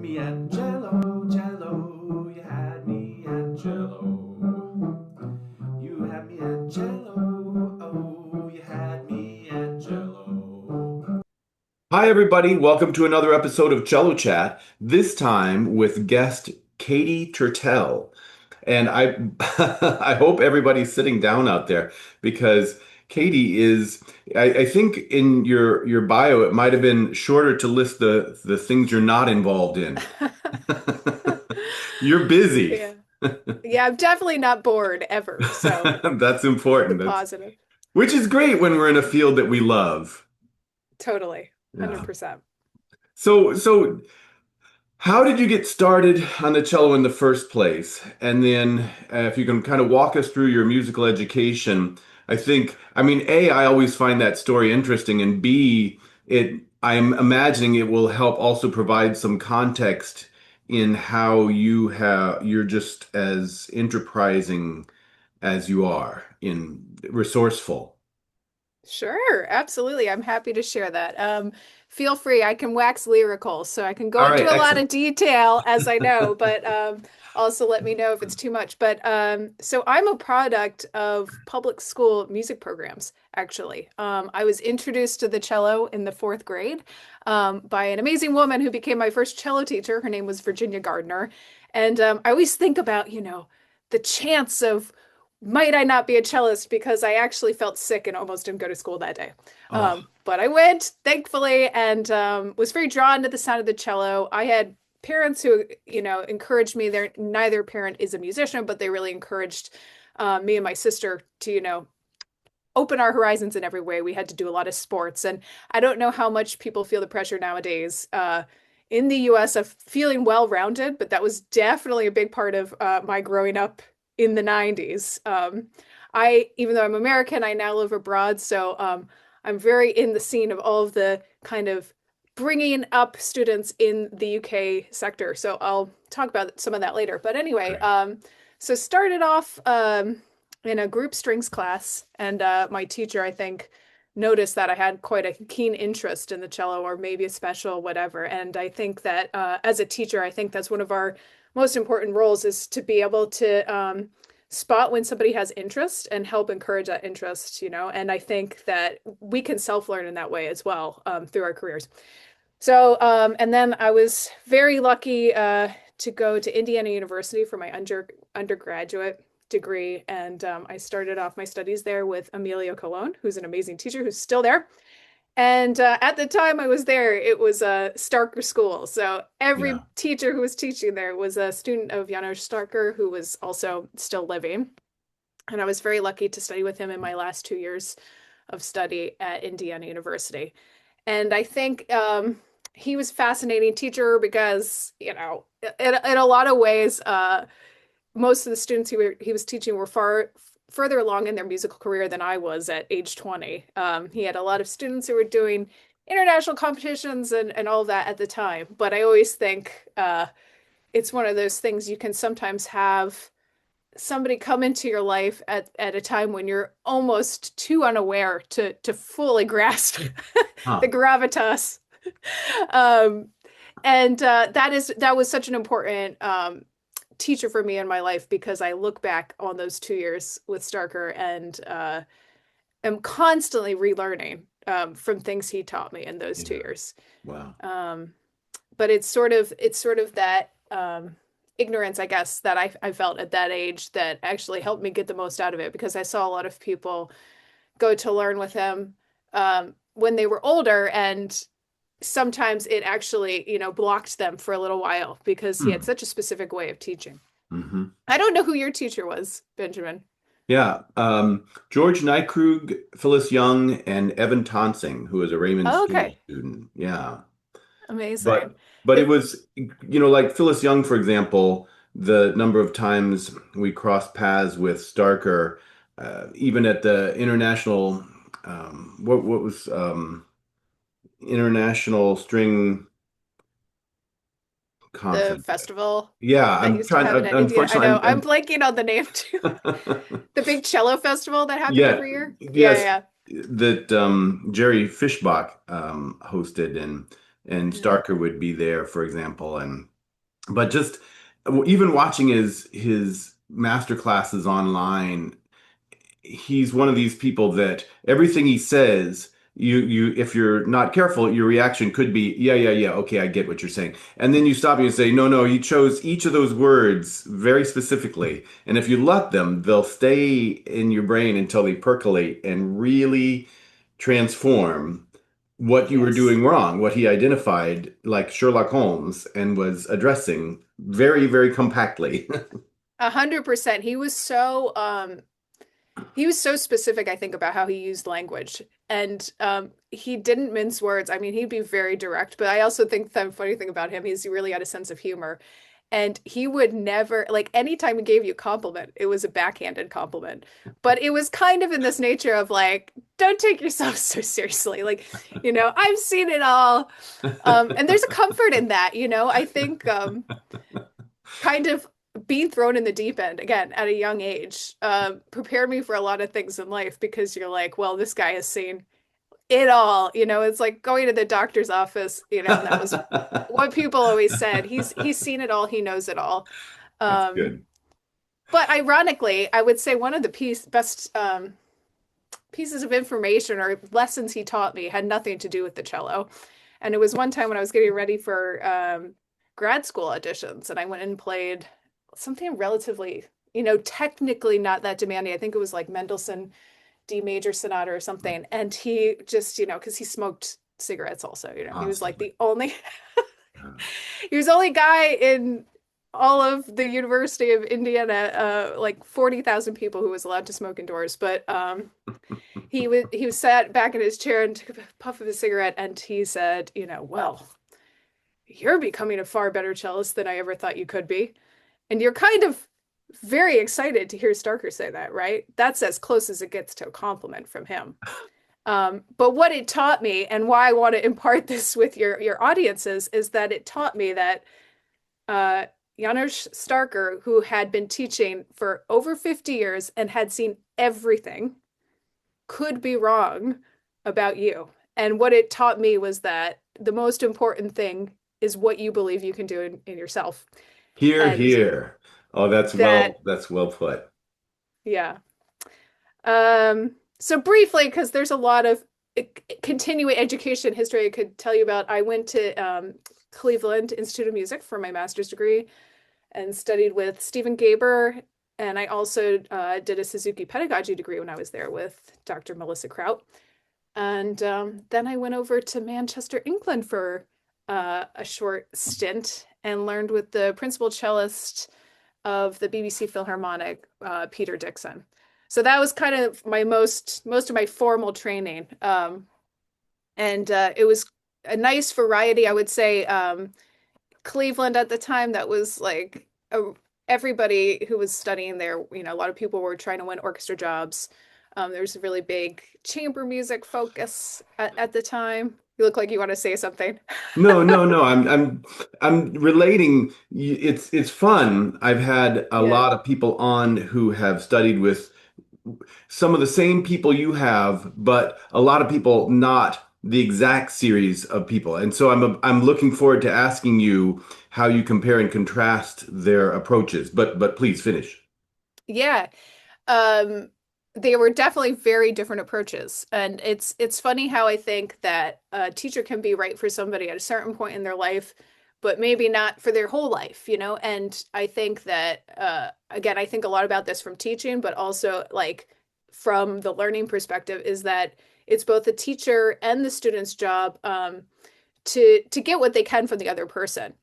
me at Cello, Cello. You had me at Cello. You had me at Cello. Oh, you had me at Cello. Hi, everybody. Welcome to another episode of Cello Chat, this time with guest Katie Tertell. And I I hope everybody's sitting down out there because Katie is I think in your bio it might have been shorter to list the things you're not involved in. You're busy. Yeah. Yeah, I'm definitely not bored ever. So That's the important. positive. Which is great when we're in a field that we love. Totally. Yeah. 100%. So how did you get started on the cello in the first place? And then, if you can kind of walk us through your musical education, I mean, A, I always find that story interesting, and B, I'm imagining it will help also provide some context in how you're just as enterprising as you are in resourceful. Sure, absolutely. I'm happy to share that. Feel free. I can wax lyrical, so I can go All into right, a lot excellent. of detail as I know, but also let me know if it's too much. But so I'm a product of public school music programs, actually. I was introduced to the cello in the fourth grade by an amazing woman who became my first cello teacher. Her name was Virginia Gardner. And I always think about, the chance of might I not be a cellist because I actually felt sick and almost didn't go to school that day. Oh, But I went, thankfully, and was very drawn to the sound of the cello. I had parents who, encouraged me. Neither parent is a musician, but they really encouraged me and my sister to, open our horizons in every way. We had to do a lot of sports, and I don't know how much people feel the pressure nowadays. In the US of feeling well-rounded, but that was definitely a big part of my growing up in the 90s. Even though I'm American, I now live abroad, so I'm very in the scene of all of the kind of bringing up students in the UK sector. So I'll talk about some of that later. But anyway, great. so started off in a group strings class, and my teacher, I think, noticed that I had quite a keen interest in the cello, or maybe a special whatever. And I think that as a teacher, I think that's one of our most important roles is to be able to spot when somebody has interest and help encourage that interest, And I think that we can self-learn in that way as well through our careers. So, and then I was very lucky to go to Indiana University for my undergraduate degree. And I started off my studies there with Emilio Colon, who's an amazing teacher who's still there. And at the time I was there, it was a Starker school. So every Yeah. teacher who was teaching there was a student of Janos Starker, who was also still living. And I was very lucky to study with him in my last 2 years of study at Indiana University. And I think he was a fascinating teacher because, in a lot of ways, most of the students he was teaching were further along in their musical career than I was at age 20. He had a lot of students who were doing international competitions and all of that at the time. But I always think it's one of those things you can sometimes have somebody come into your life at a time when you're almost too unaware to fully grasp the Huh. gravitas. Um, and that was such an important teacher for me in my life because I look back on those 2 years with Starker and am constantly relearning from things he taught me in those two Yeah. years. Wow. Um, but it's sort of that ignorance, I guess, that I felt at that age that actually helped me get the most out of it because I saw a lot of people go to learn with him when they were older, and sometimes it actually, blocked them for a little while because he had Hmm. such a specific way of teaching. Hmm. I don't know who your teacher was, Benjamin. Yeah. George Nykrug, Phyllis Young, and Evan Tonsing, who was a Raymond Oh, Stool okay. student. Yeah. Amazing. But it It, was, like Phyllis Young, for example, the number of times we crossed paths with Starker, even at the international, what was international string the conference. festival Yeah, that I'm used to trying. happen at India. I know. Unfortunately, I'm blanking on the name too. The big cello festival that happened Yeah, every year. Yeah, yes, yeah, that Jerry Fishbach hosted, and yeah. Starker would be there, for example, and But just even watching his master classes online, he's one of these people that everything he says, you if you're not careful, your reaction could be, yeah, yeah, yeah, okay, I get what you're saying. And then you stop and you say, no, no, he chose each of those words very specifically. And if you let them, they'll stay in your brain until they percolate and really transform what you were Yes. doing wrong, what he identified like Sherlock Holmes and was addressing very, very compactly. 100%. He was so specific, I think, about how he used language. And he didn't mince words. I mean, he'd be very direct, but I also think the funny thing about him is he really had a sense of humor. And he would never, like, anytime he gave you a compliment, it was a backhanded compliment. But it was kind of in this nature of like, don't take yourself so seriously. Like, I've seen it all. And there's a comfort in that, I think kind of being thrown in the deep end again at a young age prepared me for a lot of things in life because you're like, well, this guy has seen it all. It's like going to the doctor's office, and that was what people always said. He's seen it all, he knows it all. That's Um, good. but ironically, I would say one of the best pieces of information or lessons he taught me had nothing to do with the cello. And it was one time when I was getting ready for grad school auditions, and I went and played something relatively, technically not that demanding. I think it was like Mendelssohn D major sonata or something. And he just, because he smoked cigarettes also, he was like Constantly. the only, Yeah. he was the only guy in all of the University of Indiana, like 40,000 people who was allowed to smoke indoors. But he was sat back in his chair and took a puff of his cigarette and he said, well, you're becoming a far better cellist than I ever thought you could be. And you're kind of very excited to hear Starker say that, right? That's as close as it gets to a compliment from him. But what it taught me, and why I want to impart this with your audiences, is that it taught me that uh, Janos Starker, who had been teaching for over 50 years and had seen everything, could be wrong about you. And what it taught me was that the most important thing is what you believe you can do in yourself. Here, And here. Oh, that, that's well put. yeah. So briefly, because there's a lot of continuing education history I could tell you about. I went to Cleveland Institute of Music for my master's degree and studied with Stephen Gaber. And I also did a Suzuki pedagogy degree when I was there with Dr. Melissa Kraut. And then I went over to Manchester, England for a short stint and learned with the principal cellist of the BBC Philharmonic, Peter Dixon. So that was kind of my most of my formal training. And it was a nice variety, I would say. Cleveland at the time, that was like everybody who was studying there, a lot of people were trying to win orchestra jobs. There's a really big chamber music focus at the time. You look like you want to say something. No, no, no. I'm relating. It's fun. I've had a Yeah. lot of people on who have studied with some of the same people you have, but a lot of people not the exact series of people. And so I'm looking forward to asking you how you compare and contrast their approaches. But please finish. Yeah. Um, they were definitely very different approaches. And it's funny how I think that a teacher can be right for somebody at a certain point in their life, but maybe not for their whole life. And I think that again, I think a lot about this from teaching, but also like from the learning perspective is that it's both the teacher and the student's job to get what they can from the other person.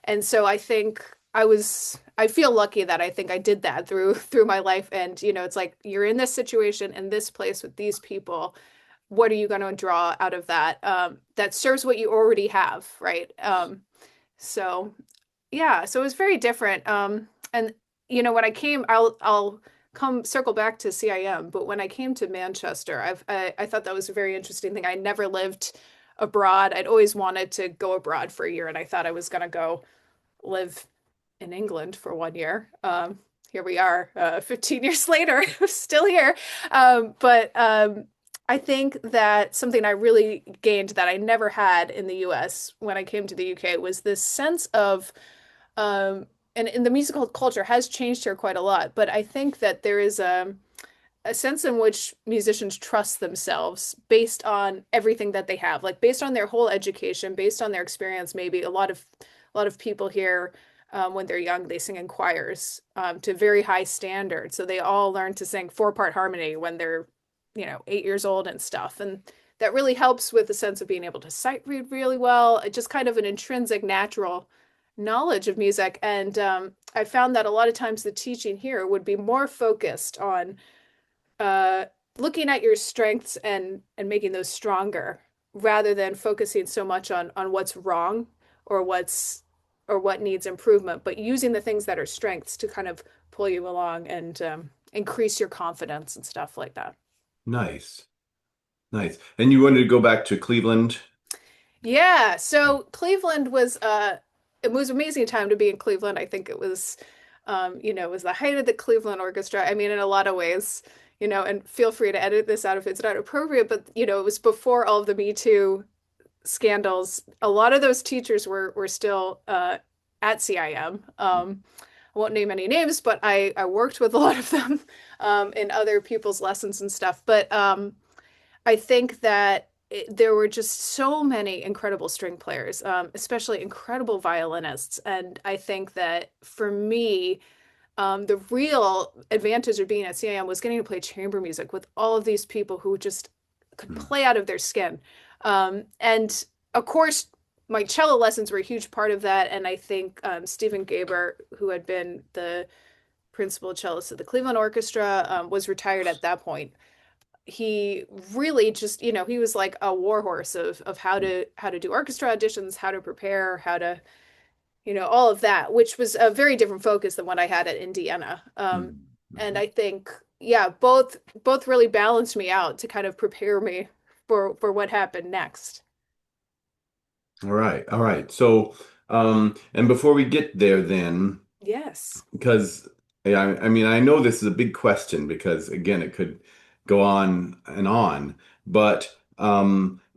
And so I think I feel lucky that I think I did that through my life. And it's like you're in this situation in this place with these people. What are you going to draw out of that that serves what you already have, right? So yeah, so it was very different. And when I came, I'll come circle back to CIM, but when I came to Manchester, I thought that was a very interesting thing. I never lived abroad. I'd always wanted to go abroad for a year, and I thought I was going to go live in England for 1 year. Here we are, 15 years later, still here. But I think that something I really gained that I never had in the US when I came to the UK was this sense of And the musical culture has changed here quite a lot, but I think that there is a sense in which musicians trust themselves based on everything that they have, like based on their whole education, based on their experience. Maybe a lot of people here, when they're young, they sing in choirs to very high standards. So they all learn to sing four-part harmony when they're, 8 years old and stuff. And that really helps with the sense of being able to sight read really well. It's just kind of an intrinsic, natural knowledge of music. And I found that a lot of times the teaching here would be more focused on uh, looking at your strengths and making those stronger rather than focusing so much on what's wrong or what needs improvement, but using the things that are strengths to kind of pull you along and increase your confidence and stuff like that. Nice. Nice. And you wanted to go back to Cleveland? Yeah, so Cleveland was it was an amazing time to be in Cleveland. I think it was it was the height of the Cleveland Orchestra. I mean, in a lot of ways, and feel free to edit this out if it's not appropriate, but it was before all of the Me Too scandals. A lot of those teachers were still at CIM. I won't name any names, but I worked with a lot of them in other people's lessons and stuff. But I think that there were just so many incredible string players, especially incredible violinists. And I think that for me, the real advantage of being at CIM was getting to play chamber music with all of these people who just could Hmm. play out of their skin. And of course, my cello lessons were a huge part of that. And I think Stephen Gaber, who had been the principal cellist of the Cleveland Orchestra, was retired at that point. He really just, he was like a warhorse of how to do orchestra auditions, how to prepare, how to, all of that, which was a very different focus than what I had at Indiana. And Mhm. I think, yeah, both really balanced me out to kind of prepare me for what happened next. All right. All right. So, and before we get there, then, Yes. because yeah, I mean, I know this is a big question because again, it could go on, but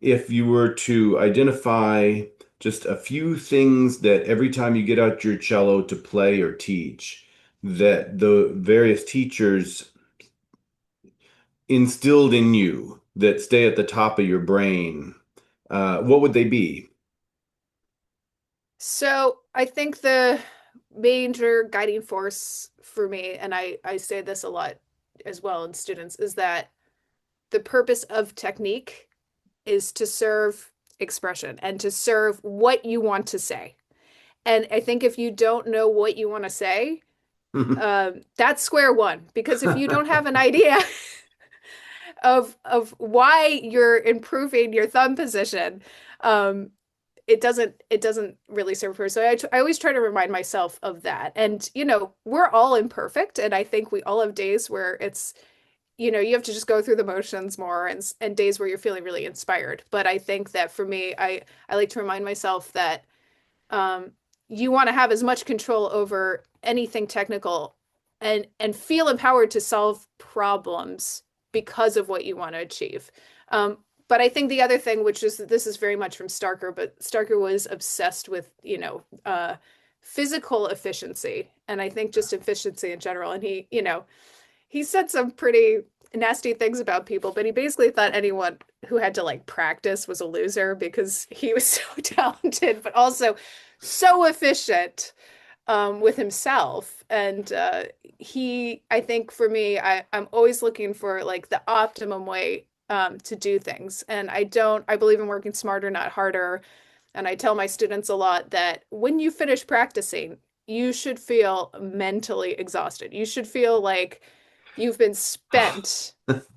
if you were to identify just a few things that every time you get out your cello to play or teach, that the various teachers instilled in you that stay at the top of your brain, what would they be? So I think the major guiding force for me, and I say this a lot as well in students, is that the purpose of technique is to serve expression and to serve what you want to say. And I think if you don't know what you want to say, that's square one. Because if you don't have an idea of why you're improving your thumb position, um, it doesn't really serve her. So I always try to remind myself of that. And we're all imperfect, and I think we all have days where it's you have to just go through the motions more and days where you're feeling really inspired. But I think that for me, I like to remind myself that um, you want to have as much control over anything technical and feel empowered to solve problems because of what you want to achieve. But I think the other thing, which is this is very much from Starker, but Starker was obsessed with, physical efficiency and I think just efficiency in general. And he said some pretty nasty things about people, but he basically thought anyone who had to like practice was a loser because he was so talented, but also so efficient with himself. And I think for me, I'm always looking for like the optimum way to do things. And I believe in working smarter, not harder. And I tell my students a lot that when you finish practicing, you should feel mentally exhausted. You should feel like you've been spent.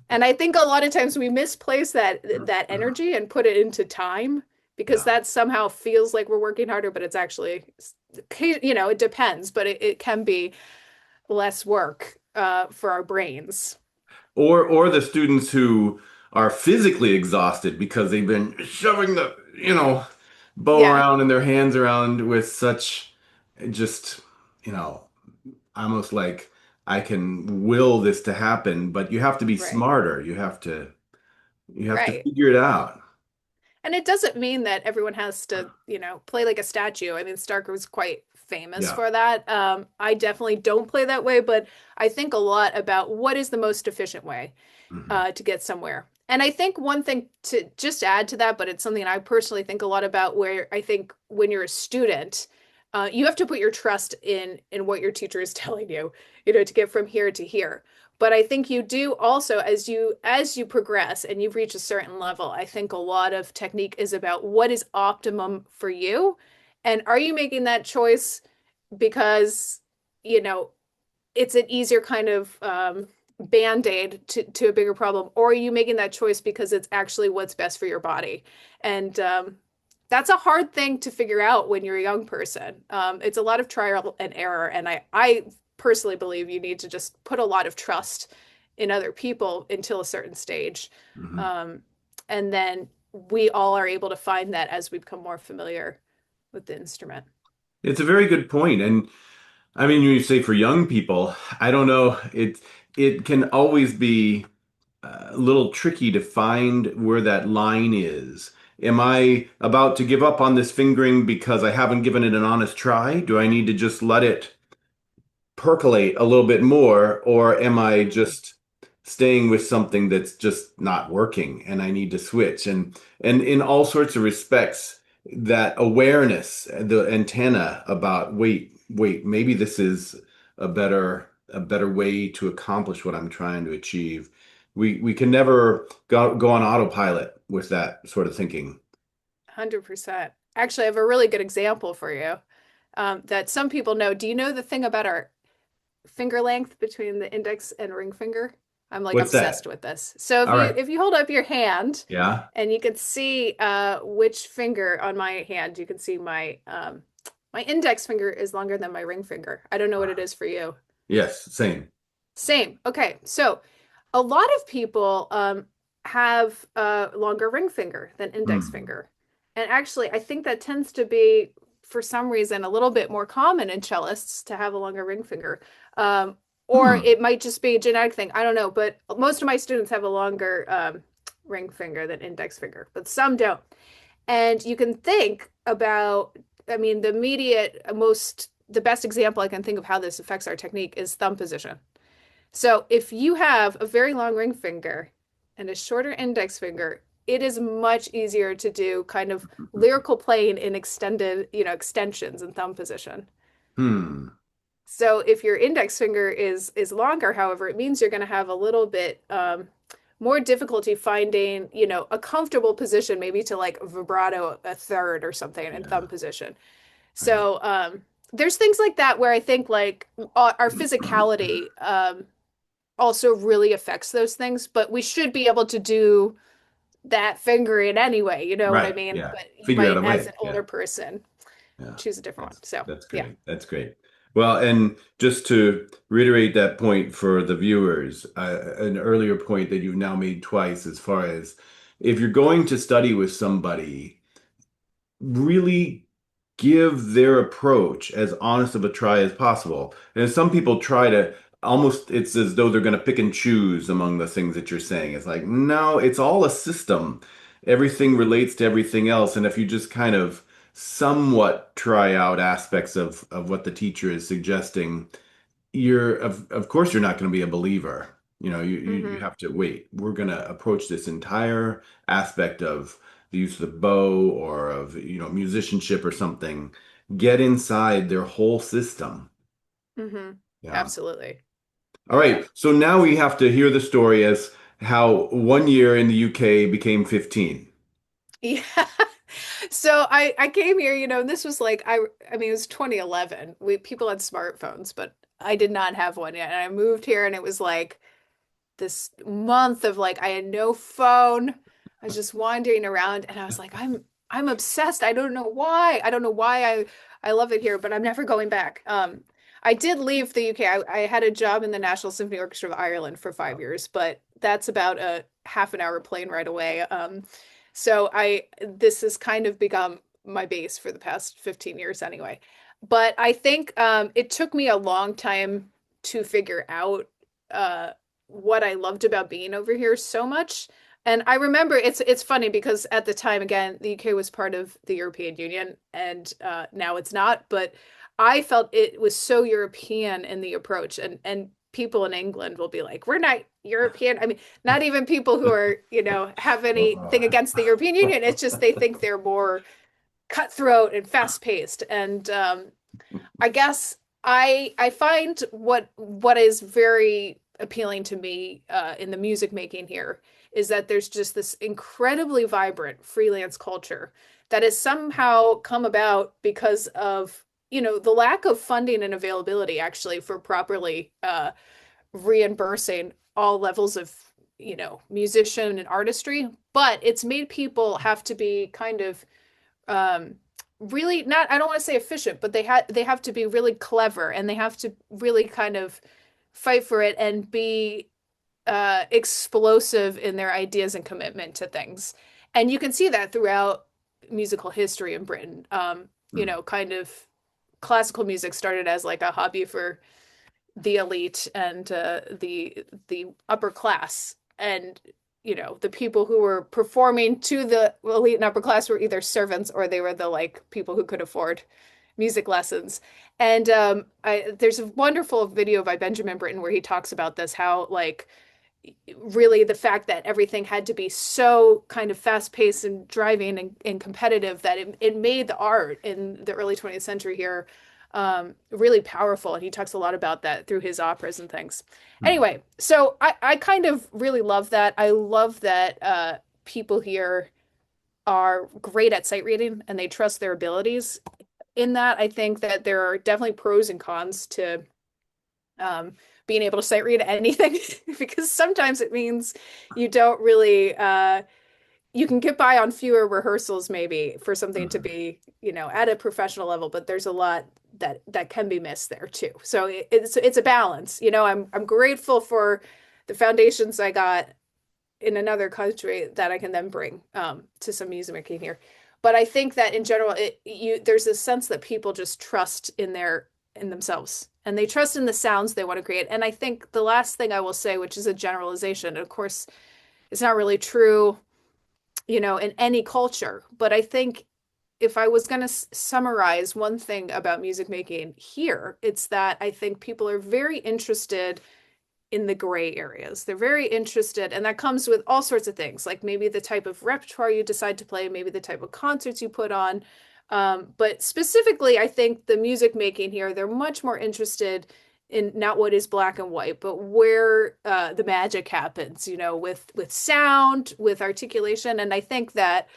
And I think a lot of times we misplace that energy and put it into time because Yeah. that somehow feels like we're working harder, but it's actually, it depends, but it can be less work for our brains. Or the students who are physically exhausted because they've been shoving the, bow Yeah, around and their hands around with such just, you know, almost like I can will this to happen, but you have to be right, smarter. You have to right. figure it out. And it doesn't mean that everyone has to, play like a statue. I mean, Starker was quite famous Yeah. for that. I definitely don't play that way, but I think a lot about what is the most efficient way Hmm. to get somewhere. And I think one thing to just add to that, but it's something I personally think a lot about, where I think when you're a student, you have to put your trust in what your teacher is telling you, to get from here to here. But I think you do also, as you progress and you've reached a certain level, I think a lot of technique is about what is optimum for you. And are you making that choice because, you know, it's an easier kind of band-aid to a bigger problem, or are you making that choice because it's actually what's best for your body? And that's a hard thing to figure out when you're a young person. It's a lot of trial and error, and I personally believe you need to just put a lot of trust in other people until a certain stage. Hmm. Um, and then we all are able to find that as we become more familiar with the instrument. It's a very good point. And I mean, you say for young people, I don't know. It can always be a little tricky to find where that line is. Am I about to give up on this fingering because I haven't given it an honest try? Do I need to just let it percolate a little bit more, or am I Mhm. just staying with something that's just not working and I need to switch? And in all sorts of respects, that awareness, the antenna about wait, maybe this is a better way to accomplish what I'm trying to achieve. We can never go on autopilot with that sort of thinking. 100%. Actually, I have a really good example for you that some people know. Do you know the thing about our finger length between the index and ring finger? I'm like What's obsessed that? with this. So if All you right. if you hold up your hand Yeah. and you can see which finger on my hand, you can see my index finger is longer than my ring finger. I don't know what it is for you. Yes, same. Same. Okay. So a lot of people have a longer ring finger than index Hmm. finger. And actually, I think that tends to be, for some reason, a little bit more common in cellists to have a longer ring finger. Um, or Hmm. it might just be a genetic thing. I don't know. But most of my students have a longer ring finger than index finger, but some don't. And you can think about, I mean, the best example I can think of how this affects our technique is thumb position. So if you have a very long ring finger and a shorter index finger, it is much easier to do kind of lyrical playing in extended, extensions and thumb position. Hmm. So if your index finger is longer, however, it means you're going to have a little bit more difficulty finding, a comfortable position, maybe to like vibrato a third or something in thumb Yeah. position. Right. So there's things like that where I think like our physicality also really affects those things, but we should be able to do that fingering anyway, you know what I Right. mean? Yeah. But you Figure out might, a as way. an Yeah. older person, Yeah. choose a different one. That's So, that's yeah. great. That's great. Well, and just to reiterate that point for the viewers, an earlier point that you've now made twice, as far as if you're going to study with somebody, really give their approach as honest of a try as possible. And some people try to almost, it's as though they're going to pick and choose among the things that you're saying. It's like, no, it's all a system. Everything relates to everything else. And if you just kind of somewhat try out aspects of what the teacher is suggesting, of course you're not going to be a believer. You Hmm. have to wait. We're going to approach this entire aspect of the use of the bow or of musicianship or something. Get inside their whole system. Hmm. Yeah. Absolutely. All Yeah. right. So now we have to hear the story as how 1 year in the UK became 15. Yeah. So I came here, this was like I mean it was 2011. People had smartphones, but I did not have one yet. And I moved here and it was like this month of like I had no phone. I was just wandering around and I was like, I'm obsessed. I don't know why. I don't know why I love it here, but I'm never going back. I did leave the UK. I had a job in the National Symphony Orchestra of Ireland for 5 years, but that's about a half an hour plane right away. So this has kind of become my base for the past 15 years anyway. But I think it took me a long time to figure out what I loved about being over here so much. And I remember it's funny because at the time, again, the UK was part of the European Union, and now it's not. But I felt it was so European in the approach, and people in England will be like, "We're not European." I mean, not even people who are, have anything against the European Union. It's just they think they're more cutthroat and fast paced. And I guess I find what is very appealing to me in the music making here is that there's just this incredibly vibrant freelance culture that has somehow come about because of the lack of funding and availability actually for properly reimbursing all levels of musician and artistry, but it's made people have to be kind of um really not, I don't want to say efficient, but they have to be really clever, and they have to really kind of fight for it and be explosive in their ideas and commitment to things. And you can see that throughout musical history in Britain. Kind of classical music started as like a hobby for the elite and the upper class, and the people who were performing to the elite and upper class were either servants or they were the like people who could afford music lessons. And there's a wonderful video by Benjamin Britten where he talks about this, how like really the fact that everything had to be so kind of fast paced and driving and competitive that it made the art in the early 20th century here really powerful. And he talks a lot about that through his operas and things. Anyway, so I kind of really love that. I love that people here are great at sight reading and they trust their abilities in that. I think that there are definitely pros and cons to being able to sight read anything because sometimes it means you don't really you can get by on fewer rehearsals maybe for something to be at a professional level, but there's a lot that can be missed there too. So it's a balance. I'm grateful for the foundations I got in another country that I can then bring to some music making here. But I think that in general, there's this sense that people just trust in themselves, and they trust in the sounds they want to create. And I think the last thing I will say, which is a generalization, of course, it's not really true, in any culture, but I think if I was going to summarize one thing about music making here, it's that I think people are very interested in the gray areas. They're very interested, and that comes with all sorts of things, like maybe the type of repertoire you decide to play, maybe the type of concerts you put on. But specifically, I think the music making here, they're much more interested in not what is black and white, but where the magic happens, with sound, with articulation. And I think that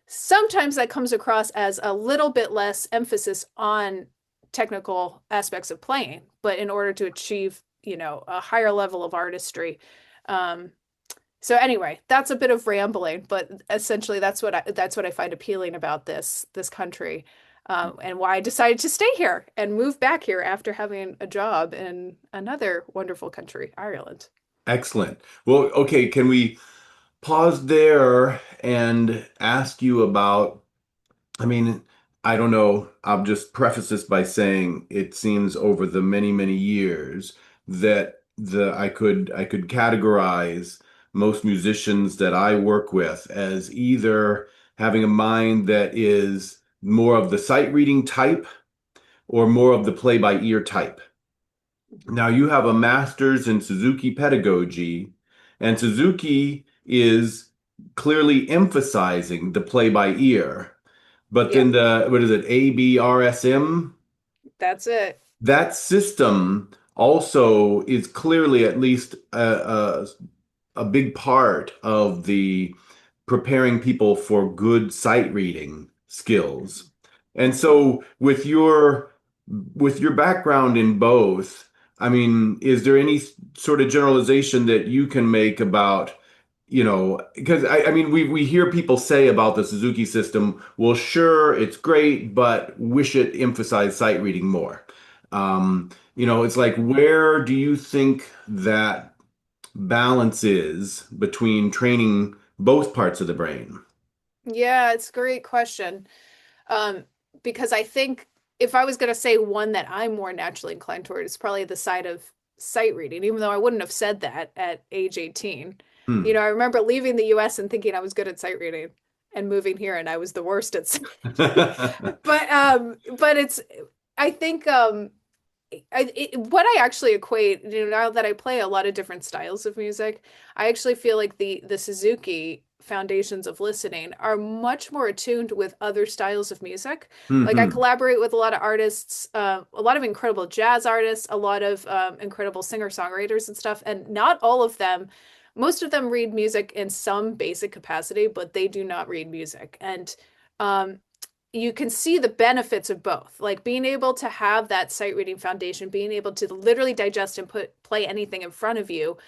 sometimes that comes across as a little bit less emphasis on technical aspects of playing, but in order to achieve a higher level of artistry. So anyway, that's a bit of rambling, but essentially that's what I find appealing about this country, and why I decided to stay here and move back here after having a job in another wonderful country, Ireland. Excellent. Well, okay, can we pause there and ask you about, I mean, I don't know, I'll just preface this by saying it seems over the many, many years that I could categorize most musicians that I work with as either having a mind that is more of the sight reading type or more of the play by ear type. Now you have a master's in Suzuki pedagogy, and Suzuki is clearly emphasizing the play by ear. But Yeah, then what is it, ABRSM? that's it. That system also is clearly at least a big part of the preparing people for good sight reading skills. And so with your background in both, I mean, is there any sort of generalization that you can make about, because I mean, we hear people say about the Suzuki system, well, sure, it's great, but wish it emphasized sight reading more. It's like, where do you think that balance is between training both parts of the brain? Yeah, it's a great question. Um, because I think if I was going to say one that I'm more naturally inclined toward, it's probably the side of sight reading, even though I wouldn't have said that at age 18. You Hmm. know, I remember leaving the US and thinking I was good at sight reading and moving here and I was the worst at sight reading. But it's I think what I actually equate, you know, now that I play a lot of different styles of music, I actually feel like the Suzuki foundations of listening are much more attuned with other styles of music. Like I Hmm. collaborate with a lot of artists, a lot of incredible jazz artists, a lot of incredible singer-songwriters and stuff, and not all of them. Most of them read music in some basic capacity, but they do not read music. And um, you can see the benefits of both, like being able to have that sight reading foundation, being able to literally digest and play anything in front of you,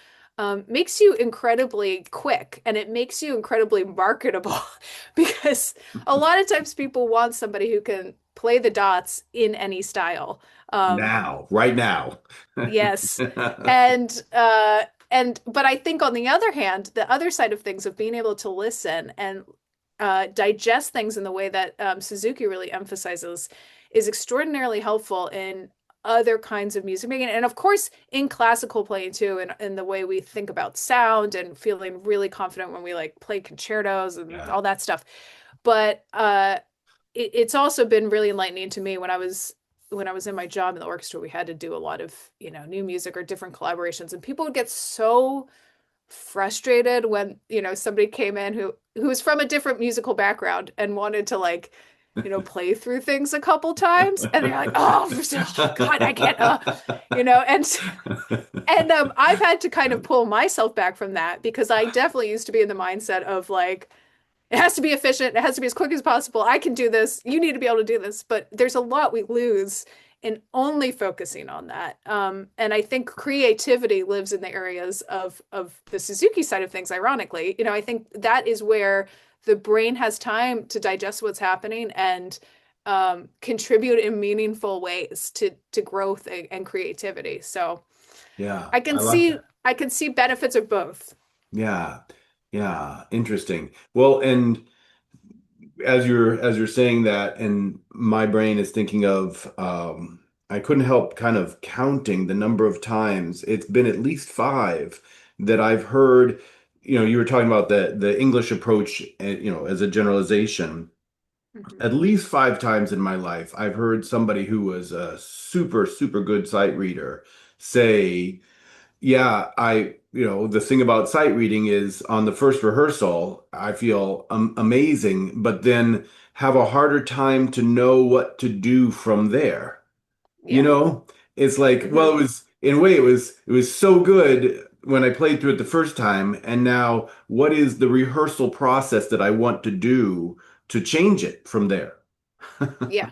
makes you incredibly quick and it makes you incredibly marketable because a lot of times people want somebody who can play the dots in any style. um, Now, right now. yes. And but I think on the other hand, the other side of things of being able to listen and digest things in the way that Suzuki really emphasizes is extraordinarily helpful in other kinds of music making. And of course, in classical playing too, and in the way we think about sound and feeling really confident when we like play concertos and Yeah. all that stuff. But it's also been really enlightening to me when I was in my job in the orchestra, we had to do a lot of, you know, new music or different collaborations, and people would get so frustrated when, you know, somebody came in who was from a different musical background and wanted to like, you know, play through things a couple times, and they're like, oh, oh God, I can't, you know, and I've had to kind of pull myself back from that because I definitely used to be in the mindset of like, it has to be efficient. It has to be as quick as possible. I can do this. You need to be able to do this. But there's a lot we lose in only focusing on that. And I think creativity lives in the areas of the Suzuki side of things, ironically. You know, I think that is where the brain has time to digest what's happening and contribute in meaningful ways to growth and creativity. So Yeah, I I can like see that. I can see benefits of both. Yeah. Yeah, interesting. Well, and as you're saying that, and my brain is thinking of I couldn't help kind of counting the number of times. It's been at least five that I've heard, you were talking about the English approach, as a generalization. Mhm. At least five times in my life, I've heard somebody who was a super, super good sight reader say, yeah, the thing about sight reading is on the first rehearsal, I feel amazing, but then have a harder time to know what to do from there. You Yeah. know, it's like, well, Hmm. in a way, it was so good when I played through it the first time, and now what is the rehearsal process that I want to do to change it from there? Yeah.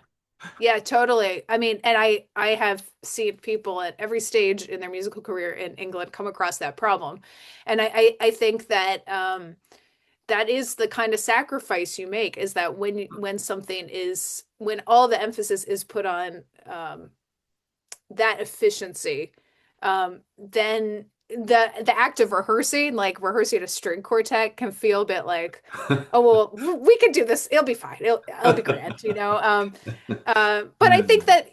Yeah, totally. I mean, and I have seen people at every stage in their musical career in England come across that problem. And I think that that is the kind of sacrifice you make is that when something is when all the emphasis is put on that efficiency, then the act of rehearsing, like rehearsing a string quartet, can feel a bit like, oh well, we can do this. It'll be fine. It'll be grand, you know. But I think that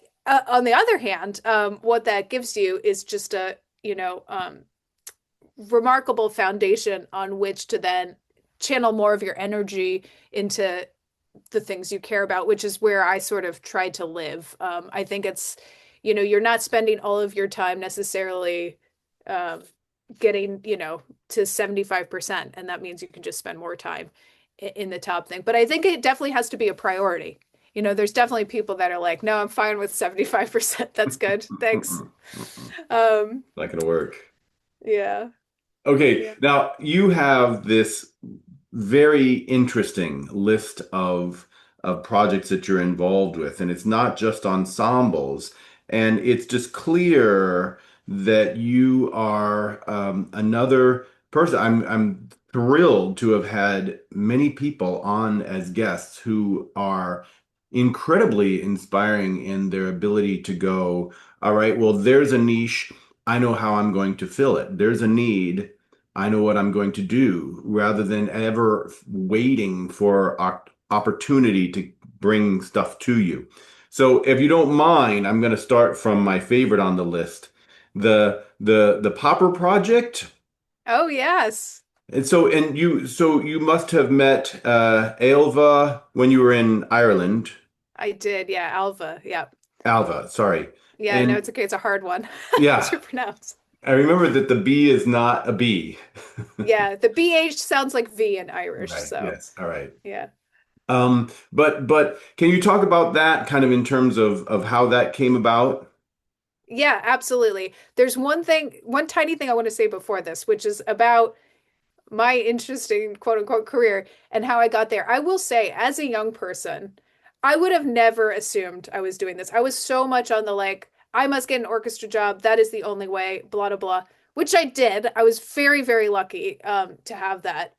on the other hand, what that gives you is just a, you know, remarkable foundation on which to then channel more of your energy into the things you care about, which is where I sort of try to live. I think it's, you know, you're not spending all of your time necessarily um, getting, you know, to 75%. And that means you can just spend more time in the top thing. But I think it definitely has to be a priority. You know, there's definitely people that are like, no, I'm fine with 75%. That's good. Thanks. Um, Not gonna work. yeah. Okay, Yeah. now you have this very interesting list of projects that you're involved with, and it's not just ensembles, and it's just clear that you are another person. I'm thrilled to have had many people on as guests who are incredibly inspiring in their ability to go, all right, well, there's a niche. I know how I'm going to fill it. There's a need. I know what I'm going to do, rather than ever waiting for opportunity to bring stuff to you. So if you don't mind, I'm going to start from my favorite on the list, the Popper Project. Oh, yes. And so you must have met Ailva when you were in Ireland. I did, yeah, Alva, yeah. Alva, sorry. Yeah, no, And it's okay. It's a hard one yeah, to pronounce. I remember that the B is not a B. Yeah, the BH sounds like V in Irish, Right. so Yes. All right. yeah. But can you talk about that kind of in terms of how that came about? Yeah, absolutely. There's one tiny thing I want to say before this, which is about my interesting quote unquote career and how I got there. I will say, as a young person, I would have never assumed I was doing this. I was so much on the like, I must get an orchestra job. That is the only way, blah, blah, blah, which I did. I was very, very lucky to have that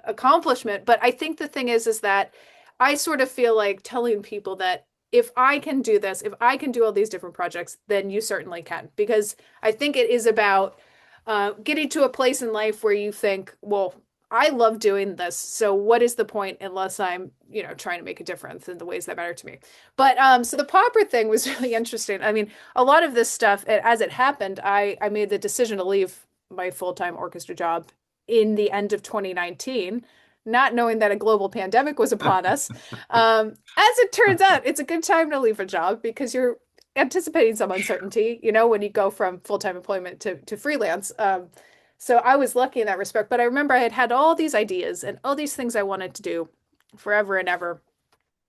accomplishment. But I think the thing is that I sort of feel like telling people that if I can do this, if I can do all these different projects, then you certainly can. Because I think it is about getting to a place in life where you think, well, I love doing this. So what is the point unless I'm, trying to make a difference in the ways that matter to me? But so the popper thing was really interesting. I mean, a lot of this stuff, as it happened, I made the decision to leave my full-time orchestra job in the end of 2019, not knowing that a global pandemic was upon us. As it turns out, it's a good time to leave a job because you're anticipating some uncertainty, when you go from full-time employment to freelance. So I was lucky in that respect. But I remember I had had all these ideas and all these things I wanted to do forever and ever.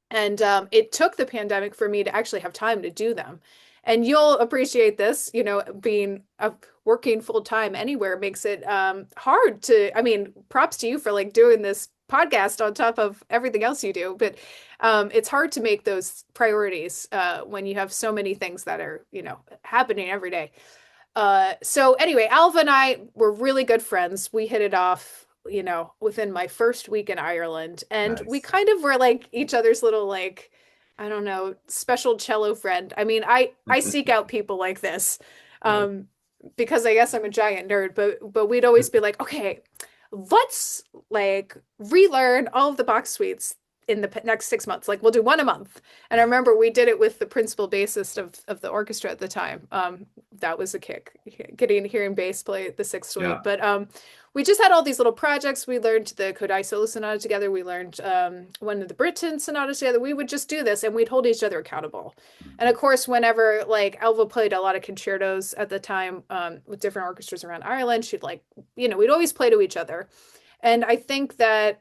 And it took the pandemic for me to actually have time to do them. And you'll appreciate this, being working full time anywhere makes it hard to, I mean, props to you for like doing this podcast on top of everything else you do. But it's hard to make those priorities when you have so many things that are, happening every day. So anyway, Alva and I were really good friends. We hit it off, within my first week in Ireland. And we Nice. kind of were like each other's little like, I don't know, special cello friend. I mean, I seek out people like this. Yeah. Um, because I guess I'm a giant nerd, but we'd always be like, okay, let's like relearn all of the box suites in the next 6 months. Like we'll do one a month. And I remember we did it with the principal bassist of the orchestra at the time. That was a kick, getting hearing bass play the sixth suite. Yeah. But we just had all these little projects. We learned the Kodai solo sonata together. We learned one of the Britain sonatas together. We would just do this and we'd hold each other accountable. And of course, whenever like Elva played a lot of concertos at the time with different orchestras around Ireland, she'd like, we'd always play to each other. And I think that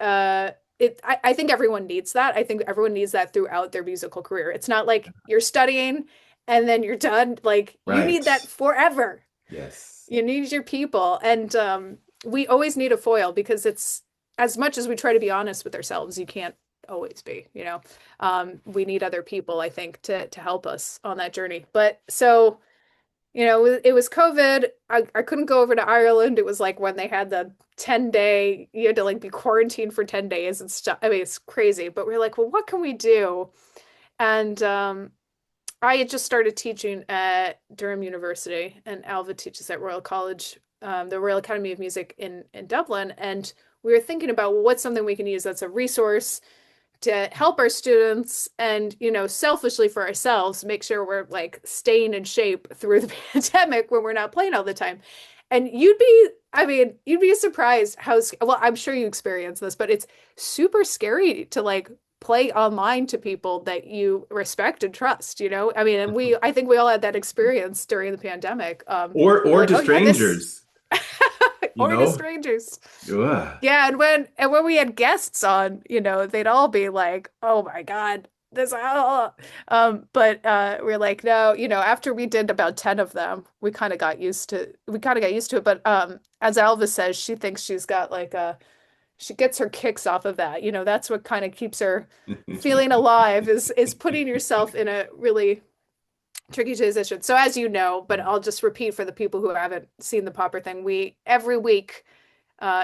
I think everyone needs that. I think everyone needs that throughout their musical career. It's not like you're studying and then you're done. Like you need Right. that forever. Yes. You need your people. And we always need a foil because it's as much as we try to be honest with ourselves, you can't always be. We need other people, I think, to help us on that journey. But so it was COVID. I couldn't go over to Ireland. It was like when they had the 10-day, you had to like be quarantined for 10 days and stuff. I mean, it's crazy. But we're like, well, what can we do? And I had just started teaching at Durham University, and Alva teaches at Royal College, the Royal Academy of Music in Dublin. And we were thinking about, well, what's something we can use that's a resource to help our students and, selfishly for ourselves, make sure we're like staying in shape through the pandemic when we're not playing all the time. And you'd be surprised well, I'm sure you experience this, but it's super scary to like play online to people that you respect and trust. I mean, I think we all had that experience during the pandemic. We're Or like, to oh yeah, strangers, you or to know? strangers. Ugh. Yeah, and when we had guests on, they'd all be like, "Oh my God, this." But we're like, no, after we did about 10 of them, we kind of got used to it. But as Alva says, she thinks she's got like she gets her kicks off of that. That's what kind of keeps her feeling alive is putting yourself in a really tricky position. So as you know, but I'll just repeat for the people who haven't seen the popper thing, we every week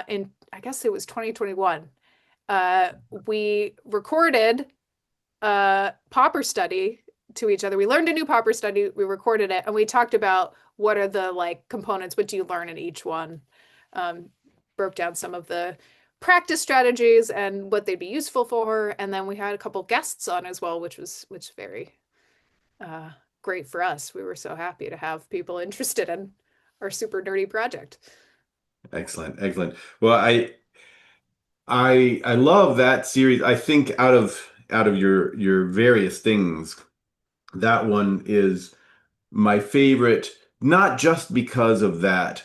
in I guess it was 2021, we recorded a popper study to each other. We learned a new popper study, we recorded it, and we talked about what are the like components, what do you learn in each one. Um, Broke down some of the practice strategies and what they'd be useful for, and then we had a couple guests on as well, which very uh, great for us. We were so happy to have people interested in our super nerdy project. Excellent, excellent. Well, I love that series. I think out of your various things, that one is my favorite, not just because of that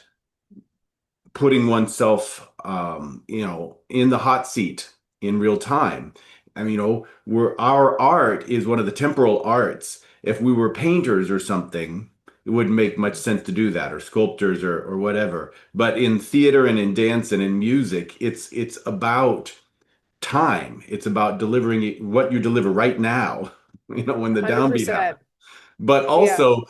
putting oneself, in the hot seat in real time. I mean, our art is one of the temporal arts. If we were painters or something, it wouldn't make much sense to do that, or sculptors or whatever. But in theater and in dance and in music, it's about time. It's about delivering what you deliver right now, when the downbeat happens. 100%. But Yeah. also,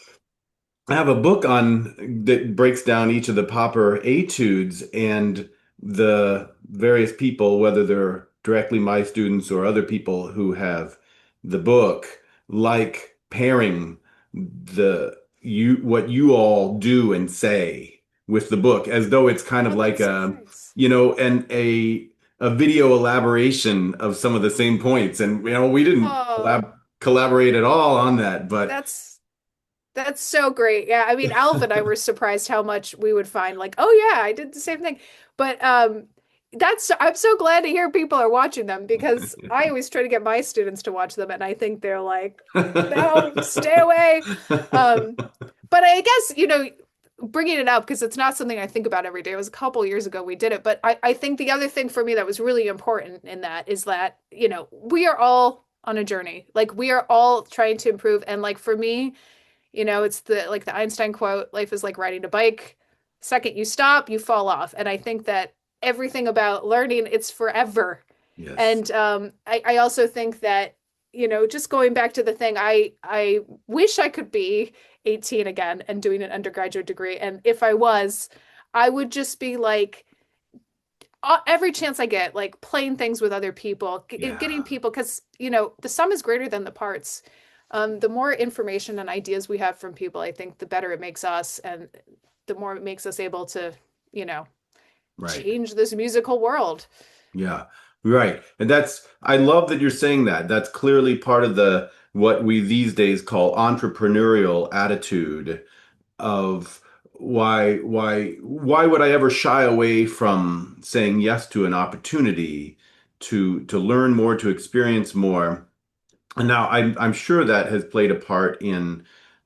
I have a book on that breaks down each of the Popper etudes and the various people, whether they're directly my students or other people who have the book, like pairing the you what you all do and say with the book, as though it's kind of Oh, like that's so a, nice. and a video elaboration of some of the same points. And we didn't Oh, collaborate at all on that, but that's that's so great. Yeah, I mean, Alf and I were surprised how much we would find like, oh yeah, I did the same thing. But that's I'm so glad to hear people are watching them because I always try to get my students to watch them and I think they're like, no, stay away. Um, but I guess, bringing it up because it's not something I think about every day. It was a couple years ago we did it, but I think the other thing for me that was really important in that is that, we are all on a journey. Like we are all trying to improve. And like for me, it's the Einstein quote, life is like riding a bike. Second you stop, you fall off. And I think that everything about learning, it's forever. yes. And I also think that, just going back to the thing, I wish I could be 18 again and doing an undergraduate degree. And if I was, I would just be like, every chance I get, like playing things with other people, getting Yeah. people, because the sum is greater than the parts. The more information and ideas we have from people, I think the better it makes us, and the more it makes us able to, you know, Right. change this musical world. Yeah, right. And I love that you're saying that. That's clearly part of what we these days call entrepreneurial attitude of why would I ever shy away from saying yes to an opportunity to learn more, to experience more. And now I'm sure that has played a part in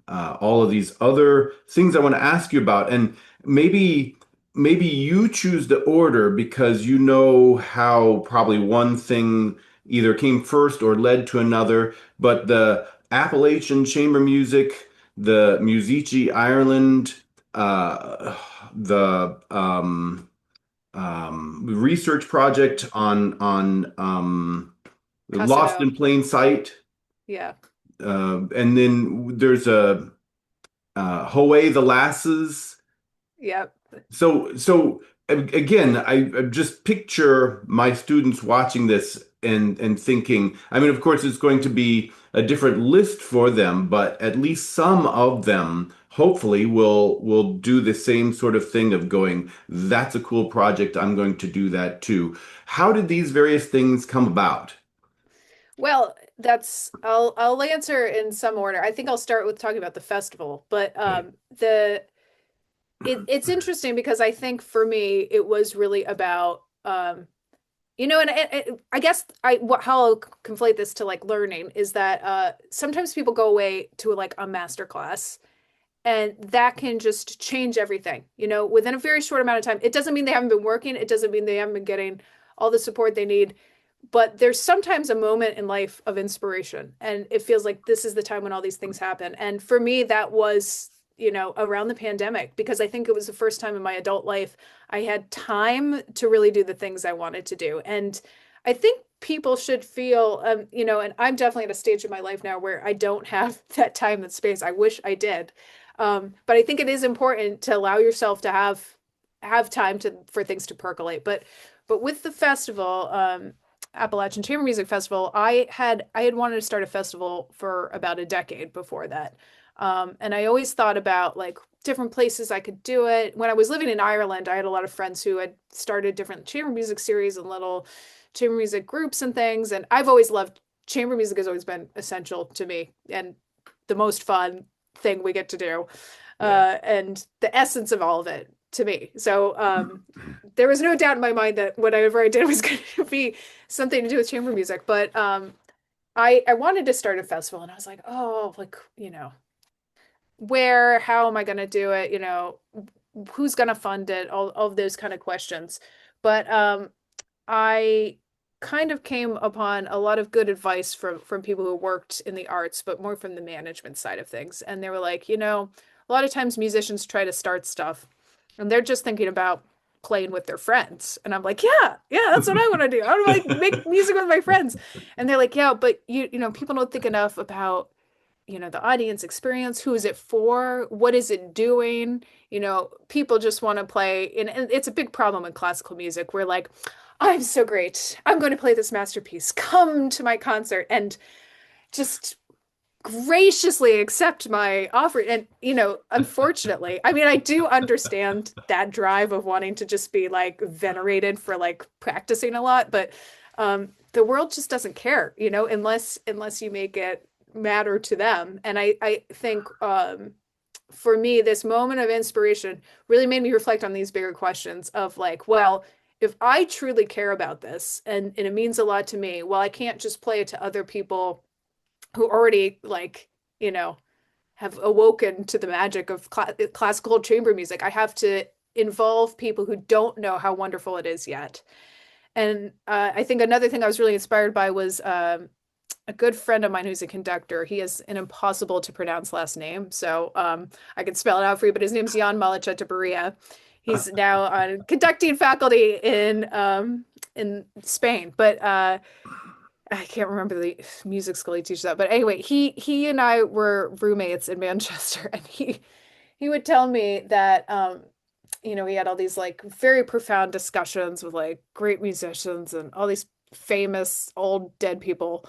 all of these other things I want to ask you about. And maybe maybe you choose the order because you know how probably one thing either came first or led to another. But the Appalachian Chamber Music, the Musici Ireland, uh, the research project on Lost Cassadó. in Plain Sight. Yeah. And then there's a Howay the Lasses. Yep. Again, I just picture my students watching this and thinking, I mean, of course, it's going to be a different list for them, but at least some of them hopefully will do the same sort of thing of going, that's a cool project. I'm going to do that too. How did these various things come about? Well, I'll answer in some order. I think I'll start with talking about the festival, but Okay. it's interesting because I think for me it was really about and I guess how I'll conflate this to like learning is that sometimes people go away to like a master class and that can just change everything, within a very short amount of time. It doesn't mean they haven't been working, it doesn't mean they haven't been getting all the support they need, but there's sometimes a moment in life of inspiration and it feels like this is the time when all these things happen. And for me that was, around the pandemic, because I think it was the first time in my adult life I had time to really do the things I wanted to do. And I think people should feel, and I'm definitely at a stage in my life now where I don't have that time and space. I wish I did. But I think it is important to allow yourself to have time for things to percolate. But with the festival, Appalachian Chamber Music Festival, I had wanted to start a festival for about a decade before that. And I always thought about like different places I could do it. When I was living in Ireland, I had a lot of friends who had started different chamber music series and little chamber music groups and things. And I've always loved chamber music, has always been essential to me and the most fun thing we get to do. Yeah. And the essence of all of it. to me. So there was no doubt in my mind that whatever I did was going to be something to do with chamber music. But I wanted to start a festival, and I was like, oh, like, where, how am I going to do it? Who's going to fund it? All of those kind of questions. But I kind of came upon a lot of good advice from people who worked in the arts, but more from the management side of things. And they were like, a lot of times musicians try to start stuff and they're just thinking about playing with their friends. And I'm like, yeah, that's what I want to do. I want to like make music with my friends. And they're like, yeah, but people don't think enough about, the audience experience. Who is it for? What is it doing? People just want to play. And it's a big problem in classical music. We're like, I'm so great. I'm going to play this masterpiece. Come to my concert and just graciously accept my offer. And, unfortunately, I mean, I do understand that drive of wanting to just be like venerated for like practicing a lot, but the world just doesn't care, unless you make it matter to them. And I think for me, this moment of inspiration really made me reflect on these bigger questions of like, well, if I truly care about this and it means a lot to me, well, I can't just play it to other people who already like, have awoken to the magic of classical chamber music. I have to involve people who don't know how wonderful it is yet. And I think another thing I was really inspired by was a good friend of mine who's a conductor. He has an impossible to pronounce last name, so I can spell it out for you, but his name's Jan Malachetabaria. He's now on conducting faculty in Spain, but I can't remember the music school he teaches at. But anyway, he and I were roommates in Manchester, and he would tell me that he had all these like very profound discussions with like great musicians and all these famous old dead people.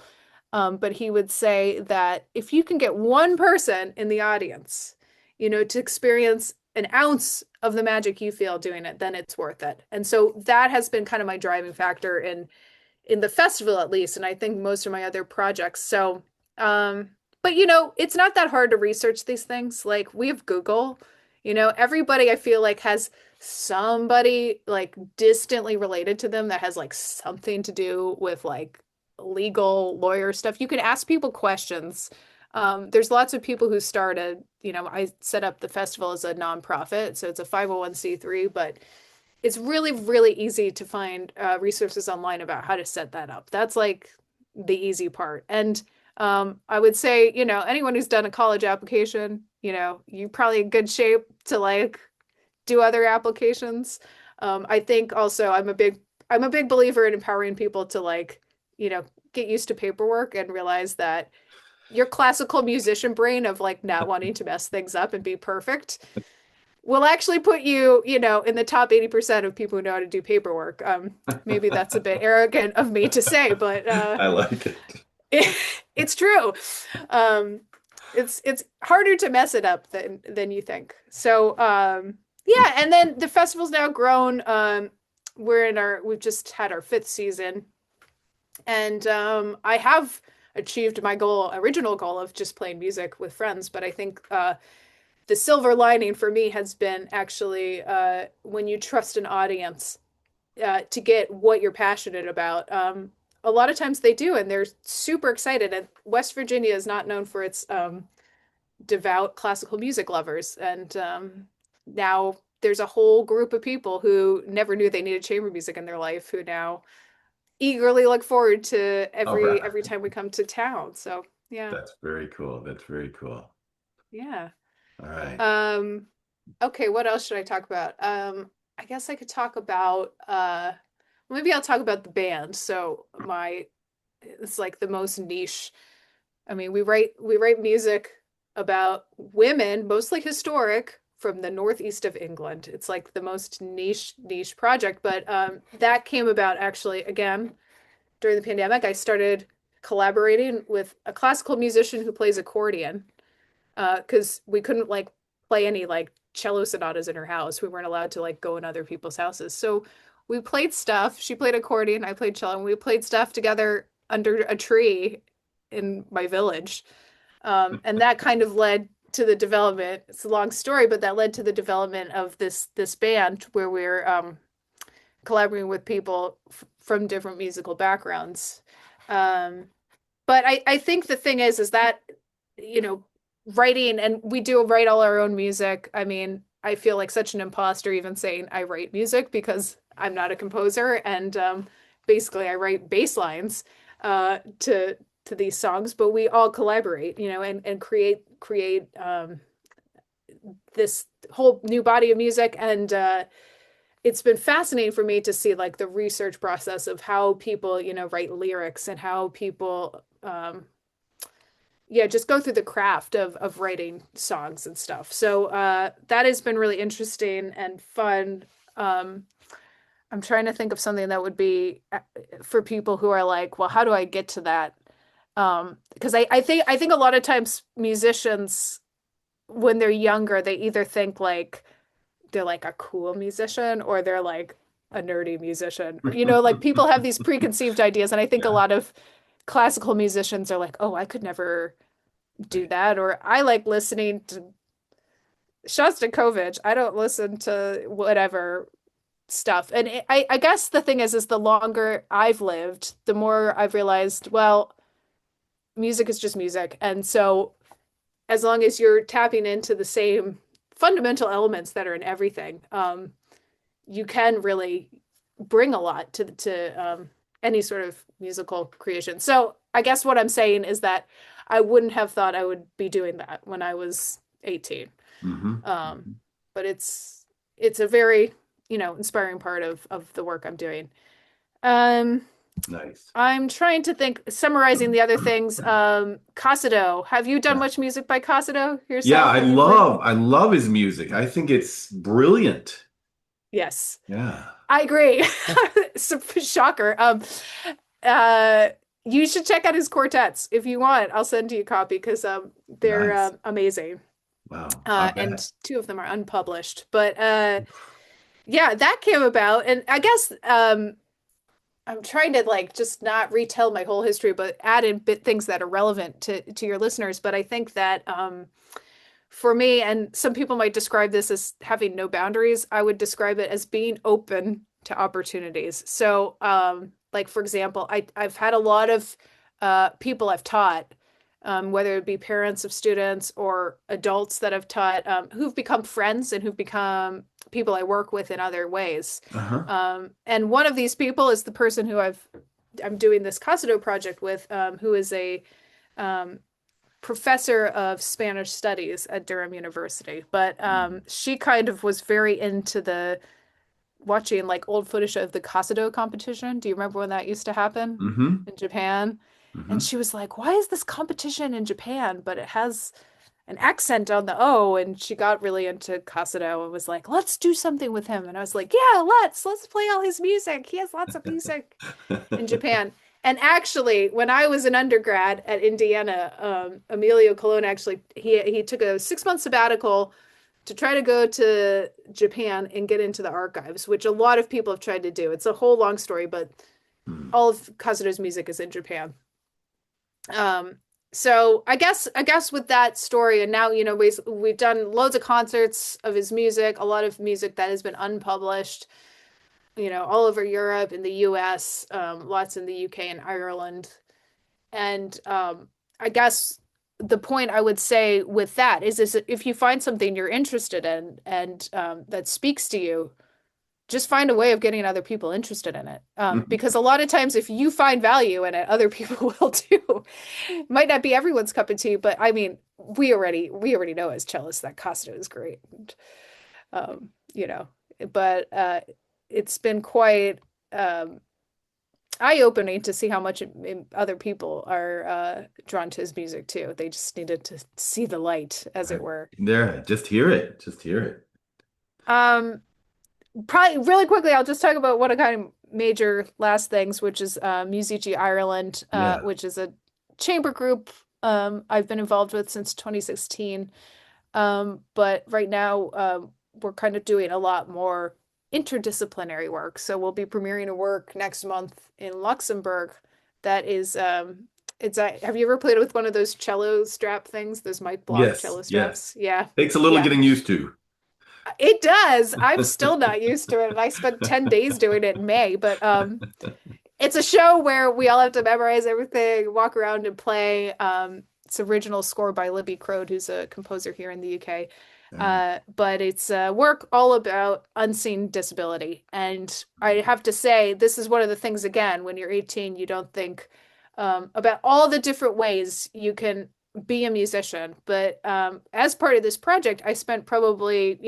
But he would say that if you can get one person in the audience, to experience an ounce of the magic you feel doing it, then it's worth it. And so that has been kind of my driving factor in the festival, at least, and I think most of my other projects. So, but it's not that hard to research these things. Like we have Google, everybody I feel like has somebody like distantly related to them that has like something to do with like legal lawyer stuff. You can ask people questions. There's lots of people who started, I set up the festival as a nonprofit, so it's a 501c3, but it's really, really easy to find resources online about how to set that up. That's like the easy part. And I would say, anyone who's done a college application, you're probably in good shape to like do other applications. I think also I'm a big believer in empowering people to like, get used to paperwork and realize that your classical musician brain of like not wanting to mess things up and be perfect will actually put you, in the top 80% of people who know how to do paperwork. Maybe that's a bit arrogant of me to say, but I like it. It's true. It's harder to mess it up than you think. So yeah, and then the festival's now grown. We've just had our 5th season, and I have achieved my original goal of just playing music with friends, but I think the silver lining for me has been actually when you trust an audience to get what you're passionate about. A lot of times they do, and they're super excited. And West Virginia is not known for its devout classical music lovers. And now there's a whole group of people who never knew they needed chamber music in their life, who now eagerly look forward to every time we come to town. So yeah. That's very cool. Yeah. All right. Okay, what else should I talk about? I guess I could talk about maybe I'll talk about the band. So it's like the most niche. I mean, we write music about women, mostly historic, from the northeast of England. It's like the most niche project, but that came about actually again during the pandemic. I started collaborating with a classical musician who plays accordion because we couldn't like play any like cello sonatas in her house. We weren't allowed to like go in other people's houses. So we played stuff. She played accordion, I played cello, and we played stuff together under a tree in my village. And that kind of led to the development. It's a long story, but that led to the development of this band where we're collaborating with people from different musical backgrounds. Um, but I think the thing is that, you know, writing, and we do write all our own music. I mean, I feel like such an imposter even saying I write music because I'm not a composer, and basically I write bass lines to these songs, but we all collaborate, you know, and create this whole new body of music. And it's been fascinating for me to see like the research process of how people, you know, write lyrics and how people yeah, just go through the craft of writing songs and stuff. So that has been really interesting and fun. I'm trying to think of something that would be for people who are like, well, how do I get to that? Because I think a lot of times musicians, when they're younger, they either think like they're like a cool musician or they're like a nerdy musician. You know, like people have these preconceived ideas, and I think a Yeah. lot of classical musicians are like, oh, I could never do Right. that, or I like listening to Shostakovich. I don't listen to whatever stuff. And I guess the thing is the longer I've lived, the more I've realized, well, music is just music. And so as long as you're tapping into the same fundamental elements that are in everything, you can really bring a lot to any sort of musical creation. So I guess what I'm saying is that I wouldn't have thought I would be doing that when I was 18. Hmm. Um, but it's a very, you know, inspiring part of the work I'm doing. Um, Nice. I'm trying to think, summarizing the other things. Cassadó, have you done Yeah. much music by Cassadó Yeah, yourself in your life? I love his music. I think it's brilliant. Yes, Yeah. I agree. Shocker. Uh, you should check out his quartets if you want. I'll send you a copy because they're Nice. amazing. Wow. I bet. And two of them are unpublished. But yeah, that came about, and I guess I'm trying to like just not retell my whole history, but add in bit things that are relevant to your listeners. But I think that for me, and some people might describe this as having no boundaries, I would describe it as being open to opportunities. So, like for example, I've had a lot of people I've taught, whether it be parents of students or adults that I've taught, who've become friends and who've become people I work with in other ways. Uh-huh. And one of these people is the person who I'm doing this Casado project with, who is a um, professor of Spanish studies at Durham University. But she kind of was very into the watching like old footage of the Casado competition. Do you remember when that used to happen Mm-hmm. in Japan? And Mm-hmm. she was like, why is this competition in Japan, but it has an accent on the O? And she got really into Casado and was like, let's do something with him. And I was like, yeah, let's play all his music. He has lots of music in Japan. And actually, when I was an undergrad at Indiana, Emilio Colon actually he took a 6 month sabbatical to try to go to Japan and get into the archives, which a lot of people have tried to do. It's a whole long story, but Mm. all of Kazuto's music is in Japan. Um, so I guess with that story, and now, you know, we've done loads of concerts of his music, a lot of music that has been unpublished, you know, all over Europe, in the US, lots in the UK and Ireland. And I guess the point I would say with that is if you find something you're interested in and that speaks to you, just find a way of getting other people interested in it. Mhm. Because a lot of times, if you find value in it, other people will too. Might not be everyone's cup of tea, but I mean, we already know as cellists that Costa is great. And, you know, but it's been quite eye-opening to see how much other people are drawn to his music too. They just needed to see the light, as it were. There, just hear it. Just hear it. Um, Probably really quickly, I'll just talk about one of kind of major last things, which is Musici Ireland, Yeah. which is a chamber group I've been involved with since 2016. But right now, we're kind of doing a lot more interdisciplinary work. So we'll be premiering a work next month in Luxembourg that is Have you ever played with one of those cello strap things, those mic block Yes, cello yes. straps? Yeah. Takes a little Yeah. getting used to. It does. I'm still not used to it, and I spent 10 days doing it in May, but it's a show where we all have to memorize everything, walk around and play. It's original score by Libby Crode, who's a composer here in the UK. But it's work all about unseen disability. And I have to say, this is one of the things, again, when you're 18, you don't think about all the different ways you can be a musician. But as part of this project, I spent probably,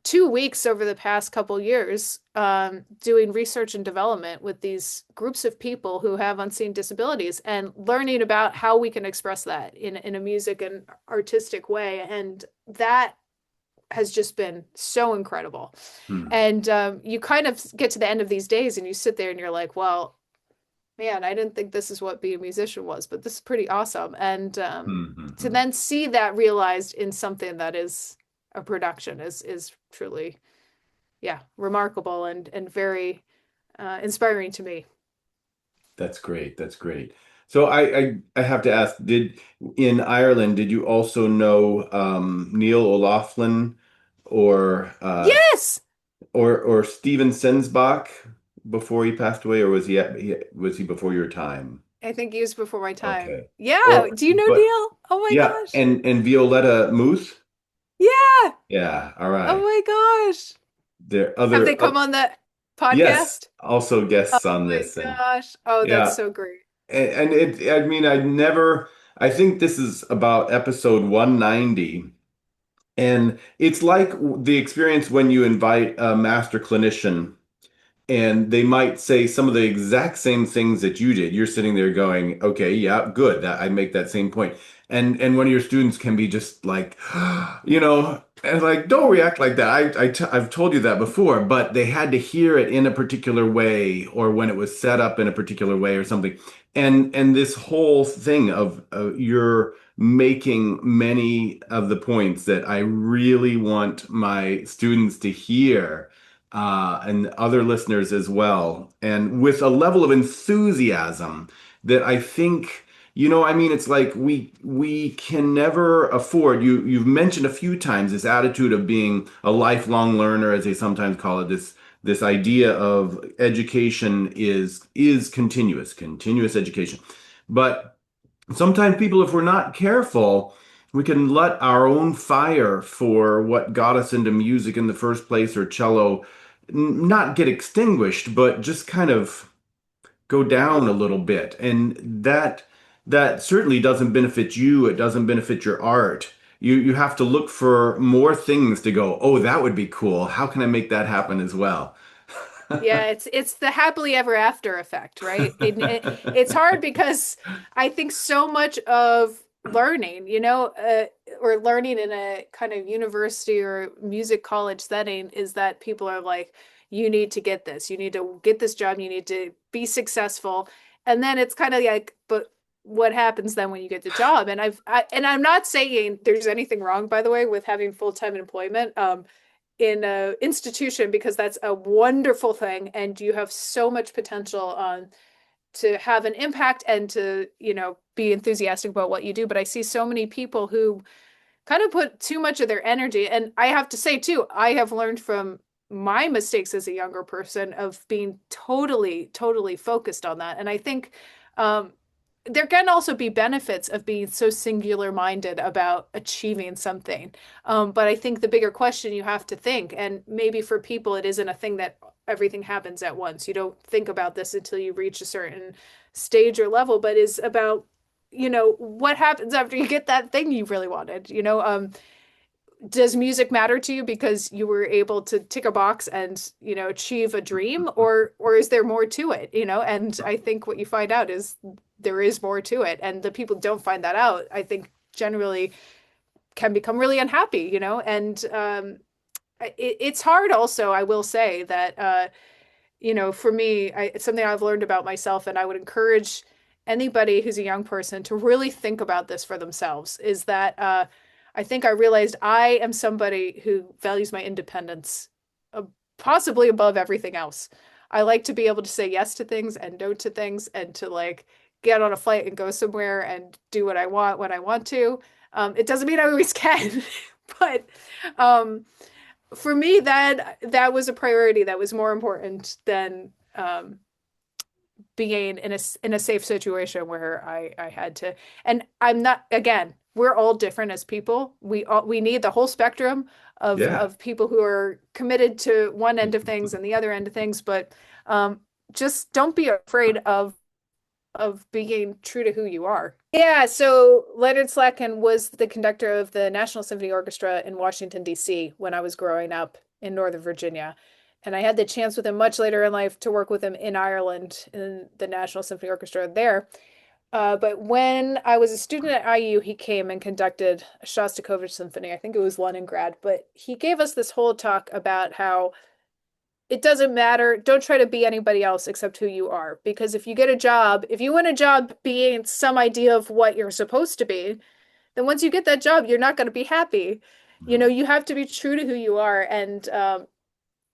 2 weeks over the past couple years doing research and development with these groups of people who have unseen disabilities and learning about how we can express that in a music and artistic way. And that has just been so incredible. Hmm. And you kind of get to the end of these days and you sit there and you're like, well, man, I didn't think this is what being a musician was, but this is pretty awesome. And Hmm. Hmm. to Hmm. then see that realized in something that is a production is truly, yeah, remarkable and very inspiring to me. That's great. That's great. So I have to ask, did in Ireland, did you also know Neil O'Loughlin or Yes, or Steven Sensbach before he passed away, or was he before your time? I think he was before my time. Okay. Yeah, Or do you know but Neil? Oh my yeah, gosh. and Violetta Muth? Yeah. Yeah, all Oh right. my gosh. There are Have they other come on the yes, podcast? also Oh guests on my this and gosh. Oh, that's yeah. so great. And it I mean I think this is about episode 190. And it's like the experience when you invite a master clinician and they might say some of the exact same things that you did. You're sitting there going, okay, yeah, good. That I make that same point. And one of your students can be just like, and like, don't react like that. I've told you that before, but they had to hear it in a particular way or when it was set up in a particular way or something. And this whole thing of you're making many of the points that I really want my students to hear and other listeners as well, and with a level of enthusiasm that I think, I mean, it's like we can never afford. You've mentioned a few times this attitude of being a lifelong learner, as they sometimes call it. This idea of education is continuous education, but sometimes people, if we're not careful, we can let our own fire for what got us into music in the first place or cello not get extinguished, but just kind of go down a little bit. And that certainly doesn't benefit you. It doesn't benefit your art. You have to look for more things to go, oh, that would be cool. How can I make that happen as well? Yeah, it's the happily ever after effect, right? It's hard because I think so much of learning, or learning in a kind of university or music college setting is that people are like, you need to get this, you need to get this job, you need to be successful. And then it's kind of like, but what happens then when you get the job? And and I'm not saying there's anything wrong, by the way, with having full-time employment. In a institution because that's a wonderful thing and you have so much potential to have an impact and to be enthusiastic about what you do. But I see so many people who kind of put too much of their energy, and I have to say too, I have learned from my mistakes as a younger person of being totally focused on that. And I think um, there can also be benefits of being so singular minded about achieving something. But I think the bigger question you have to think, and maybe for people, it isn't a thing that everything happens at once. You don't think about this until you reach a certain stage or level, but is about, what happens after you get that thing you really wanted. Does music matter to you because you were able to tick a box and achieve a dream, or is there more to it? And I think what you find out is there is more to it, and the people who don't find that out, I think, generally can become really unhappy. And it's hard also, I will say that for me, it's something I've learned about myself, and I would encourage anybody who's a young person to really think about this for themselves, is that I think I realized I am somebody who values my independence, uh, possibly above everything else. I like to be able to say yes to things and no to things and to like get on a flight and go somewhere and do what I want when I want to. It doesn't mean I always can, but for me, that was a priority that was more important than being in a safe situation where I had to. And I'm not, again, we're all different as people. We need the whole spectrum Yeah. of people who are committed to one end of things and the other end of things, but just don't be afraid of being true to who you are. Yeah, so Leonard Slatkin was the conductor of the National Symphony Orchestra in Washington, D.C. when I was growing up in Northern Virginia. And I had the chance with him much later in life to work with him in Ireland in the National Symphony Orchestra there. But when I was a student at IU, he came and conducted a Shostakovich symphony. I think it was Leningrad. But he gave us this whole talk about how it doesn't matter. Don't try to be anybody else except who you are. Because if you get a job, if you want a job being some idea of what you're supposed to be, then once you get that job, you're not going to be happy. You know, you have to be true to who you are. And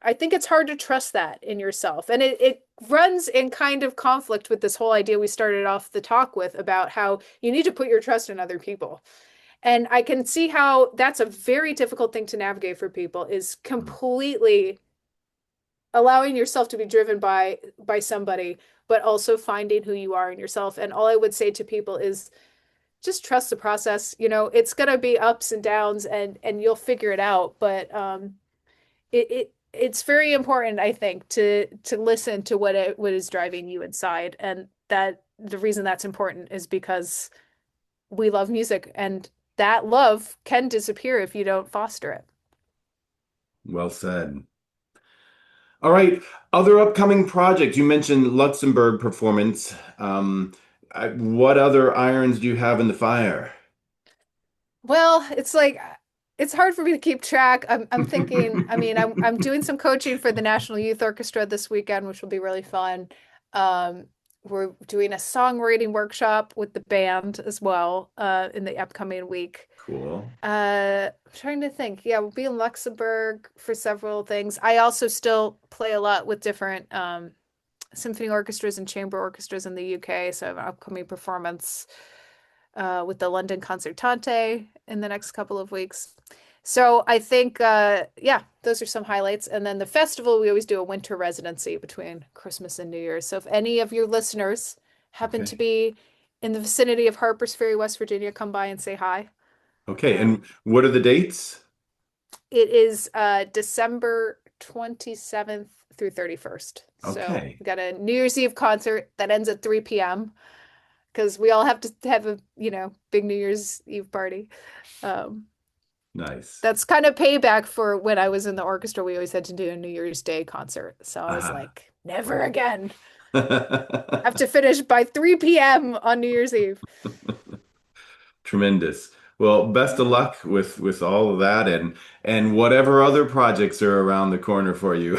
I think it's hard to trust that in yourself. And it runs in kind of conflict with this whole idea we started off the talk with about how you need to put your trust in other people. And I can see how that's a very difficult thing to navigate for people is completely allowing yourself to be driven by somebody, but also finding who you are in yourself. And all I would say to people is just trust the process. You know, it's gonna be ups and downs and you'll figure it out. But it's very important, I think, to listen to what is driving you inside. And that the reason that's important is because we love music and that love can disappear if you don't foster it. Well said. All right. Other upcoming projects. You mentioned Luxembourg performance. What other irons do you have in the fire? Well, it's like it's hard for me to keep track. I'm thinking, I mean, I'm doing some coaching for the National Youth Orchestra this weekend, which will be really fun. Um, we're doing a songwriting workshop with the band as well, in the upcoming week. Cool. I'm trying to think. Yeah, we'll be in Luxembourg for several things. I also still play a lot with different symphony orchestras and chamber orchestras in the UK. So I have an upcoming performance with the London Concertante in the next couple of weeks. So I think, yeah, those are some highlights. And then the festival, we always do a winter residency between Christmas and New Year's. So if any of your listeners happen to Okay. be in the vicinity of Harpers Ferry, West Virginia, come by and say hi. Okay. And Um, what are the dates? it is December 27th through 31st. So Okay. we got a New Year's Eve concert that ends at 3 p.m. because we all have to have a, big New Year's Eve party. Um, Nice. that's kind of payback for when I was in the orchestra. We always had to do a New Year's Day concert. So I was Aha. like, never again. Have to finish by 3 p.m. on New Year's Eve. Tremendous. Well, best of Yeah. luck with all of that and whatever other projects are around the corner for you.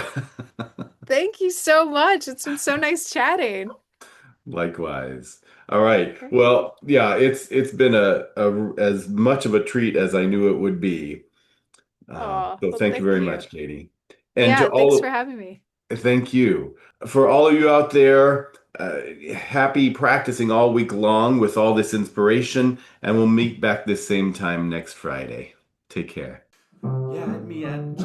Thank you so much. It's been so nice chatting. Likewise. All right. Great. Well, yeah, it's been a as much of a treat as I knew it would be. Oh, So well, thank you thank very you. much, Katie. And to Yeah, thanks for all, having me. thank you. For all of you out there, happy practicing all week long with all this inspiration, and we'll meet back this same time next Friday. Take care. You had me at